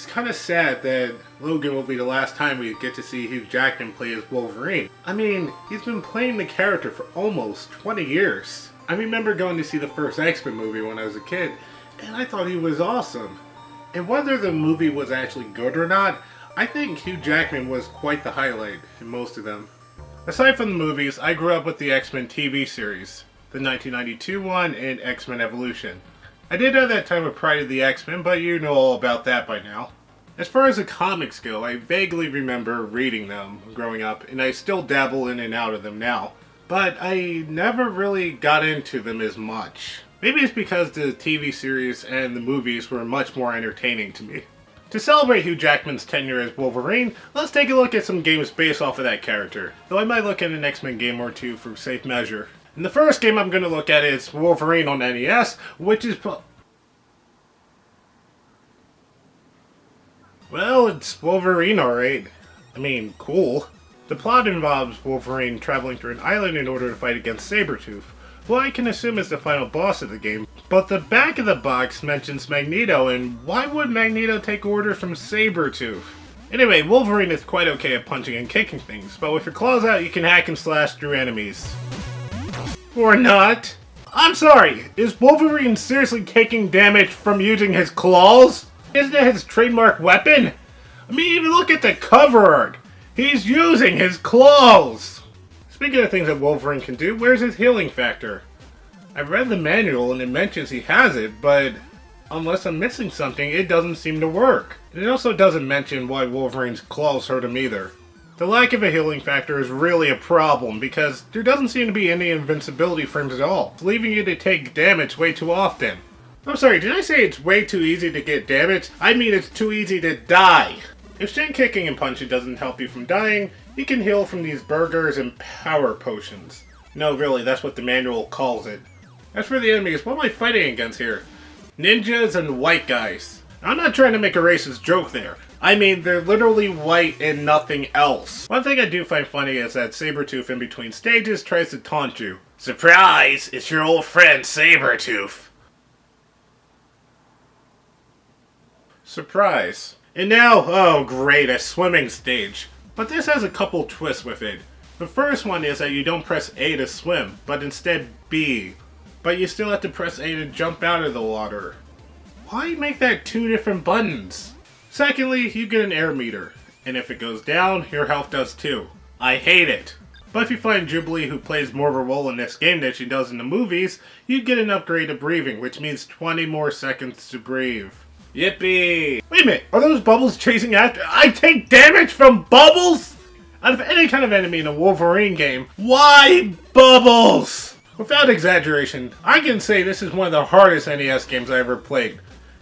It's kind of sad that Logan will be the last time we get to see Hugh Jackman play as Wolverine. I mean, he's been playing the character for almost 20 years. I remember going to see the first X-Men movie when I was a kid, and I thought he was awesome. And whether the movie was actually good or not, I think Hugh Jackman was quite the highlight in most of them. Aside from the movies, I grew up with the X-Men TV series, the 1992 one and X-Men Evolution. I did have that time of Pride of the X-Men, but you know all about that by now. As far as the comics go, I vaguely remember reading them growing up, and I still dabble in and out of them now. But I never really got into them as much. Maybe it's because the TV series and the movies were much more entertaining to me. To celebrate Hugh Jackman's tenure as Wolverine, let's take a look at some games based off of that character. Though I might look at an X-Men game or two for safe measure. And the first game I'm going to look at is Wolverine on NES, which is... well, it's Wolverine alright. I mean, cool. The plot involves Wolverine traveling through an island in order to fight against Sabretooth, who I can assume is the final boss of the game. But the back of the box mentions Magneto, and why would Magneto take orders from Sabretooth? Anyway, Wolverine is quite okay at punching and kicking things, but with your claws out you can hack and slash through enemies. Or not. I'm sorry, is Wolverine seriously taking damage from using his claws? Isn't it his trademark weapon? I mean, even look at the cover art. He's using his claws! Speaking of things that Wolverine can do, where's his healing factor? I've read the manual and it mentions he has it, but unless I'm missing something, it doesn't seem to work. And it also doesn't mention why Wolverine's claws hurt him either. The lack of a healing factor is really a problem because there doesn't seem to be any invincibility frames at all, leaving you to take damage way too often. I'm sorry, did I say it's way too easy to get damage? I mean it's too easy to die. If shin kicking and punching doesn't help you from dying, you can heal from these burgers and power potions. No, really, that's what the manual calls it. As for the enemies, what am I fighting against here? Ninjas and white guys. I'm not trying to make a racist joke there. I mean, they're literally white and nothing else. One thing I do find funny is that Sabretooth in between stages tries to taunt you. Surprise! It's your old friend Sabretooth. Surprise. And now, oh great, a swimming stage. But this has a couple twists with it. The first one is that you don't press A to swim, but instead B. But you still have to press A to jump out of the water. Why make that two different buttons? Secondly, you get an air meter, and if it goes down, your health does too. I hate it. But if you find Jubilee, who plays more of a role in this game than she does in the movies, you get an upgrade to breathing, which means 20 more seconds to breathe. Yippee! Wait a minute, are those bubbles chasing after? I take damage from bubbles?! Out of any kind of enemy in a Wolverine game, why bubbles? Without exaggeration, I can say this is one of the hardest NES games I ever played.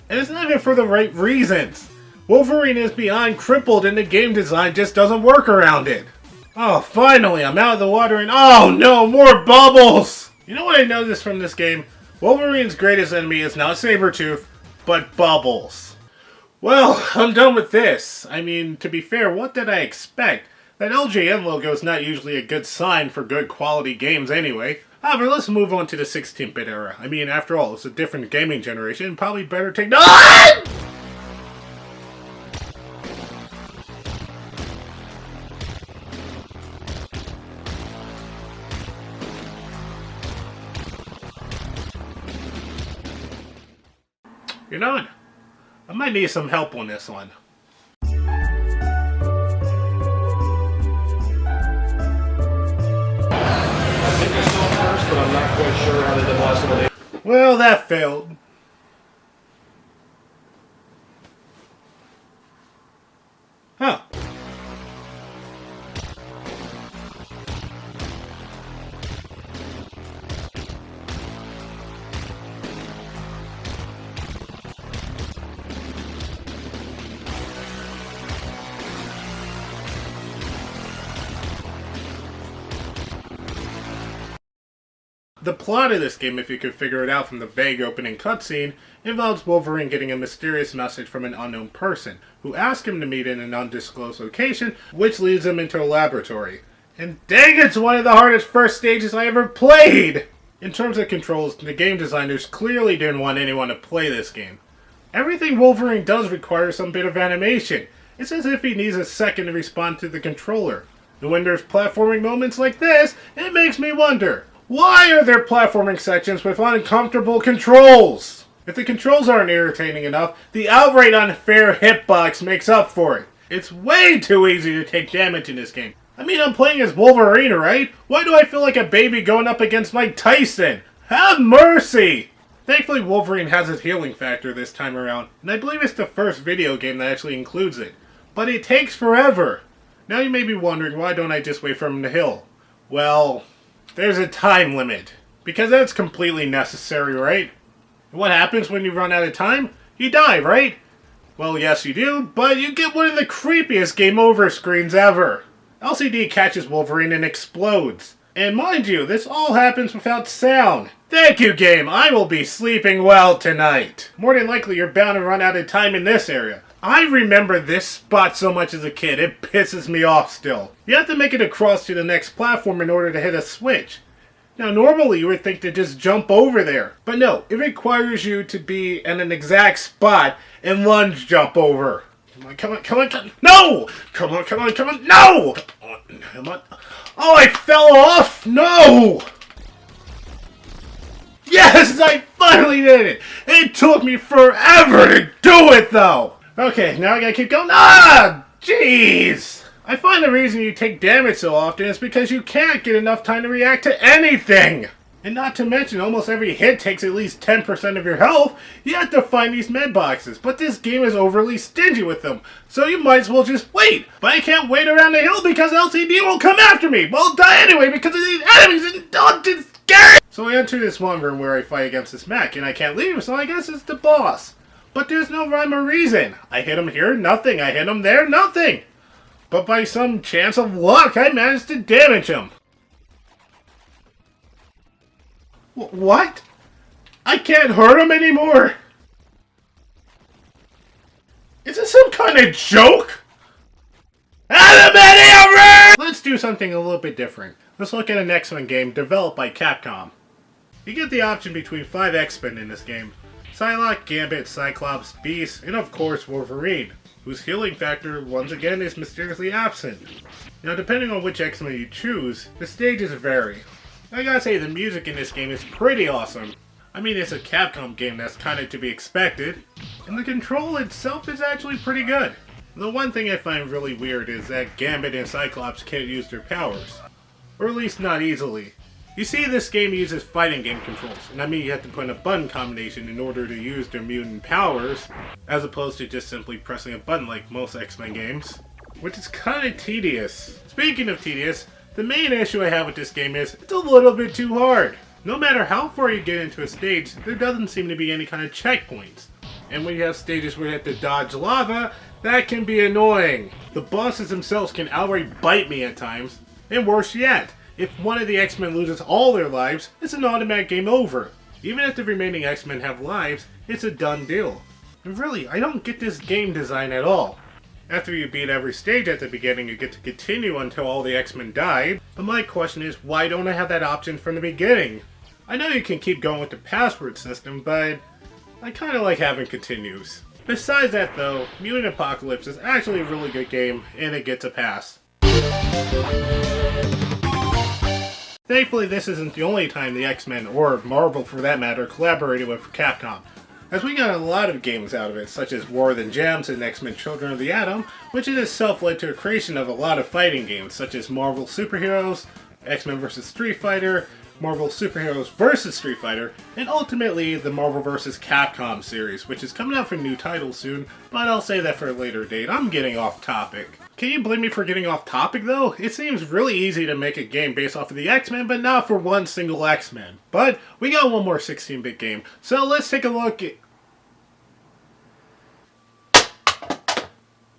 And it's not even for the right reasons. Wolverine is beyond crippled and the game design just doesn't work around it. Oh, finally, I'm out of the water and oh no, more bubbles! You know what I noticed from this game? Wolverine's greatest enemy is not Sabretooth, but bubbles. Well, I'm done with this. I mean, to be fair, what did I expect? That LJN logo is not usually a good sign for good quality games anyway. However, let's move on to the 16-bit era. I mean, after all, it's a different gaming generation, probably better technology. You know what? I might need some help on this one. But I'm not quite sure how they did last one. Well, that failed. Huh. The plot of this game, if you could figure it out from the vague opening cutscene, involves Wolverine getting a mysterious message from an unknown person, who asks him to meet in an undisclosed location, which leads him into a laboratory. And dang, it's one of the hardest first stages I ever played! In terms of controls, the game designers clearly didn't want anyone to play this game. Everything Wolverine does requires some bit of animation. It's as if he needs a second to respond to the controller. And when there's platforming moments like this, it makes me wonder, why are there platforming sections with uncomfortable controls? If the controls aren't irritating enough, the outright unfair hitbox makes up for it. It's way too easy to take damage in this game. I mean, I'm playing as Wolverine, right? Why do I feel like a baby going up against Mike Tyson? Have mercy! Thankfully, Wolverine has his healing factor this time around, and I believe it's the first video game that actually includes it. But it takes forever. Now you may be wondering, why don't I just wait for him to heal? Well, there's a time limit. Because that's completely necessary, right? What happens when you run out of time? You die, right? Well, yes you do, but you get one of the creepiest game over screens ever. LCD catches Wolverine and explodes. And mind you, this all happens without sound. Thank you, game. I will be sleeping well tonight. More than likely, you're bound to run out of time in this area. I remember this spot so much as a kid, it pisses me off still. You have to make it across to the next platform in order to hit a switch. Now, normally you would think to just jump over there. But no, it requires you to be in an exact spot and lunge jump over. Come on, come on, come on, come on. No! Come on, come on, come on. No! Come on. Oh, I fell off! No! Yes, I finally did it! It took me forever to do it, though! Okay, now I gotta keep going. Ah! Jeez! I find the reason you take damage so often is because you can't get enough time to react to anything! And not to mention, almost every hit takes at least 10% of your health. You have to find these med boxes, but this game is overly stingy with them. So you might as well just wait. But I can't wait around the hill because LCD will come after me. But I'll die anyway because of these enemies and it's scary! So I enter this one room where I fight against this mech, and I can't leave, so I guess it's the boss. But there's no rhyme or reason. I hit him here, nothing. I hit him there, nothing. But by some chance of luck, I managed to damage him. What? I can't hurt him anymore? Is this some kind of joke? Adamantium! Let's do something a little bit different. Let's look at an X-Men game developed by Capcom. You get the option between 5 X-Men in this game. Psylocke, Gambit, Cyclops, Beast, and of course Wolverine, whose healing factor once again is mysteriously absent. Now depending on which X-Men you choose, the stages vary. I gotta say, the music in this game is pretty awesome. I mean, it's a Capcom game, that's kind of to be expected. And the control itself is actually pretty good. The one thing I find really weird is that Gambit and Cyclops can't use their powers. Or at least not easily. You see, this game uses fighting game controls, and I mean you have to put in a button combination in order to use their mutant powers, as opposed to just simply pressing a button like most X-Men games. Which is kind of tedious. Speaking of tedious, the main issue I have with this game is, it's a little bit too hard. No matter how far you get into a stage, there doesn't seem to be any kind of checkpoints. And when you have stages where you have to dodge lava, that can be annoying. The bosses themselves can outright bite me at times. And worse yet, if one of the X-Men loses all their lives, it's an automatic game over. Even if the remaining X-Men have lives, it's a done deal. And really, I don't get this game design at all. After you beat every stage at the beginning, you get to continue until all the X-Men die. But my question is, why don't I have that option from the beginning? I know you can keep going with the password system, but I kinda like having continues. Besides that though, Mutant Apocalypse is actually a really good game, and it gets a pass. Thankfully, this isn't the only time the X-Men, or Marvel for that matter, collaborated with Capcom, as we got a lot of games out of it, such as War of the Gems and X-Men Children of the Atom, which in itself led to a creation of a lot of fighting games, such as Marvel Superheroes, X-Men vs. Street Fighter, Marvel Superheroes vs. Street Fighter, and ultimately the Marvel vs. Capcom series, which is coming out for new titles soon, but I'll say that for a later date. I'm getting off topic. Can you blame me for getting off topic though? It seems really easy to make a game based off of the X-Men, but not for one single X-Men. But we got one more 16-bit game, so let's take a look at...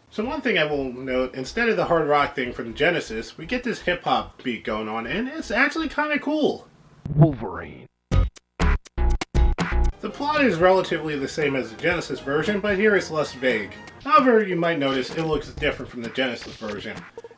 So one thing I will note, instead of the hard rock thing from Genesis, we get this hip-hop beat going on, and it's actually kind of cool. Wolverine. The plot is relatively the same as the Genesis version, but here it's less vague. However, you might notice it looks different from the Genesis version.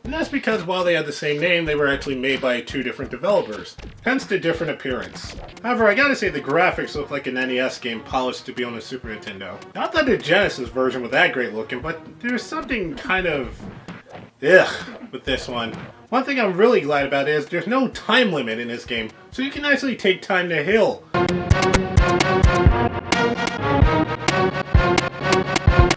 And that's because while they had the same name, they were actually made by two different developers, hence the different appearance. However, I gotta say the graphics look like an NES game polished to be on a Super Nintendo. Not that the Genesis version was that great looking, but there's something kind of ugh with this one. One thing I'm really glad about is there's no time limit in this game, so you can actually take time to heal.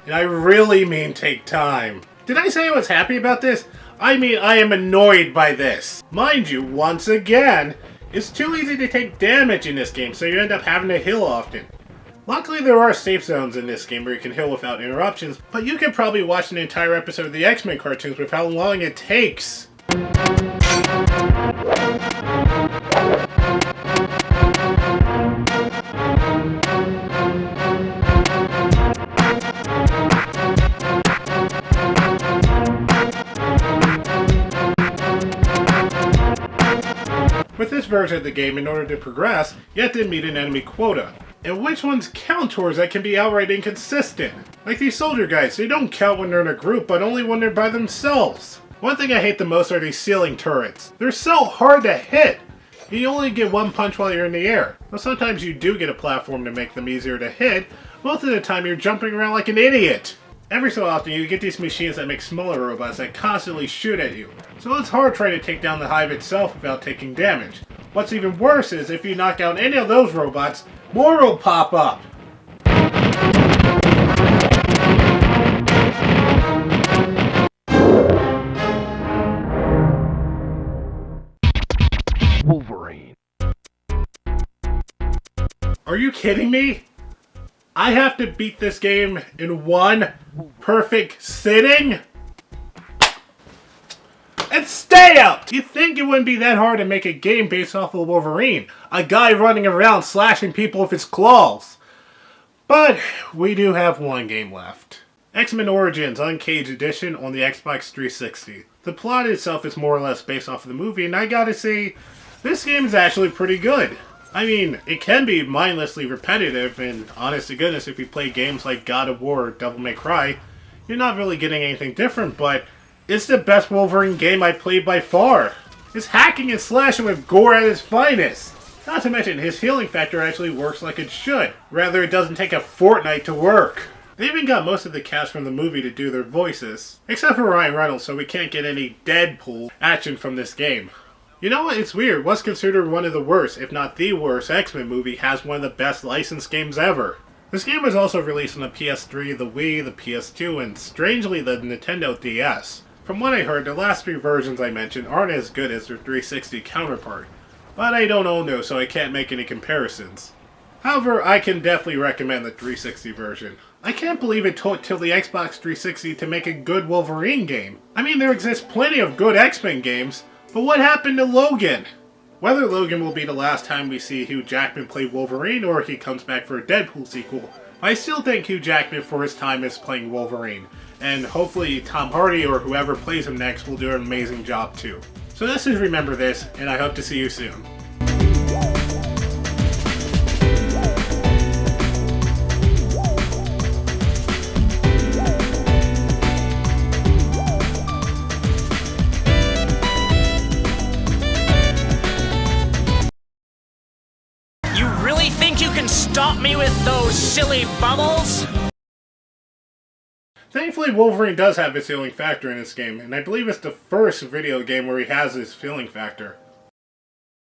And I really mean take time. Did I say I was happy about this? I mean, I am annoyed by this. Mind you, once again, it's too easy to take damage in this game, so you end up having to heal often. Luckily, there are safe zones in this game where you can heal without interruptions, but you can probably watch an entire episode of the X-Men cartoons with how long it takes. With this version of the game, in order to progress, you have to meet an enemy quota. And which ones count towards that can be outright inconsistent. Like these soldier guys, they don't count when they're in a group, but only when they're by themselves. One thing I hate the most are these ceiling turrets. They're so hard to hit! You only get one punch while you're in the air. Well, sometimes you do get a platform to make them easier to hit. Most of the time you're jumping around like an idiot. Every so often you get these machines that make smaller robots that constantly shoot at you. So it's hard trying to take down the hive itself without taking damage. What's even worse is if you knock out any of those robots, more will pop up. Wolverine. Are you kidding me? I have to beat this game in one perfect sitting? And stay out! You'd think it wouldn't be that hard to make a game based off of Wolverine, a guy running around slashing people with his claws. But we do have one game left. X-Men Origins Uncaged Edition on the Xbox 360. The plot itself is more or less based off of the movie, and I gotta say, this game is actually pretty good. I mean, it can be mindlessly repetitive, and honest to goodness, if you play games like God of War or Devil May Cry, you're not really getting anything different, but it's the best Wolverine game I played by far. It's hacking and slashing with gore at its finest. Not to mention, his healing factor actually works like it should. Rather, it doesn't take a fortnight to work. They even got most of the cast from the movie to do their voices. Except for Ryan Reynolds, so we can't get any Deadpool action from this game. You know what? It's weird. What's considered one of the worst, if not the worst, X-Men movie has one of the best licensed games ever. This game was also released on the PS3, the Wii, the PS2, and strangely the Nintendo DS. From what I heard, the last three versions I mentioned aren't as good as their 360 counterpart. But I don't own those, so I can't make any comparisons. However, I can definitely recommend the 360 version. I can't believe it took till the Xbox 360 to make a good Wolverine game. I mean, there exists plenty of good X-Men games, but what happened to Logan? Whether Logan will be the last time we see Hugh Jackman play Wolverine or he comes back for a Deadpool sequel, I still thank Hugh Jackman for his time as playing Wolverine. And hopefully Tom Hardy or whoever plays him next will do an amazing job too. So this is Remember This, and I hope to see you soon. You really think you can stop me with those silly bubbles? Thankfully, Wolverine does have his healing factor in this game, and I believe it's the first video game where he has his healing factor.